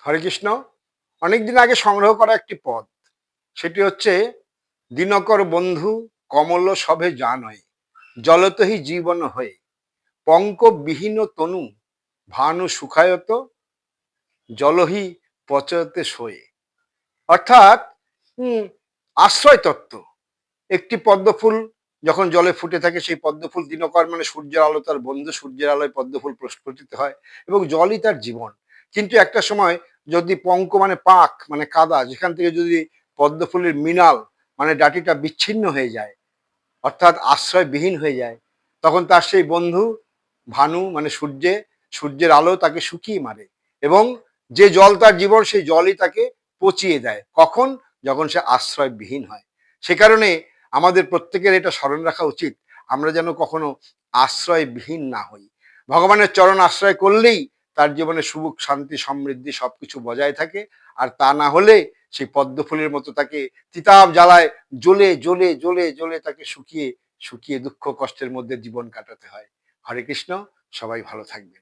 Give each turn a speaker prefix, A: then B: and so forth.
A: হরে কৃষ্ণ। অনেকদিন আগে সংগ্রহ করা একটি পদ, সেটি হচ্ছে দিনকর বন্ধু কমল সভে জানয়, জলতহি জীবন হয়ে পঙ্ক বিহীন তনু ভানু সুখায়ত জলহি পচয়তে শোয়ে। অর্থাৎ আশ্রয় তত্ত্ব। একটি পদ্মফুল যখন জলে ফুটে থাকে, সেই পদ্মফুল দিনকর মানে সূর্যের আলো তার বন্ধু, সূর্যের আলোয় পদ্মফুল প্রস্ফুটিত হয় এবং জলই তার জীবন। কিন্তু একটা সময় যদি পঙ্ক মানে পাক মানে কাদা, যেখান থেকে যদি পদ্মফুলের মিনাল মানে ডাঁটিটা বিচ্ছিন্ন হয়ে যায়, অর্থাৎ আশ্রয়বিহীন হয়ে যায়, তখন তার সেই বন্ধু ভানু মানে সূর্যের আলো তাকে শুকিয়ে মারে এবং যে জল তার জীবন, সেই জলই তাকে পচিয়ে দেয়। কখন? যখন সে আশ্রয়বিহীন হয়। সে কারণে আমাদের প্রত্যেকের এটা স্মরণ রাখা উচিত, আমরা যেন কখনো আশ্রয়বিহীন না হই। ভগবানের চরণ আশ্রয় করলেই তার জীবনে সুখ শান্তি সমৃদ্ধি সবকিছু বজায় থাকে। আর তা না হলে সেই পদ্মফুলের মতো তাকে তিতাব জ্বালায় জ্বলে জ্বলে জ্বলে জ্বলে তাকে শুকিয়ে শুকিয়ে দুঃখ কষ্টের মধ্যে জীবন কাটাতে হয়। হরে কৃষ্ণ। সবাই ভালো থাকবেন।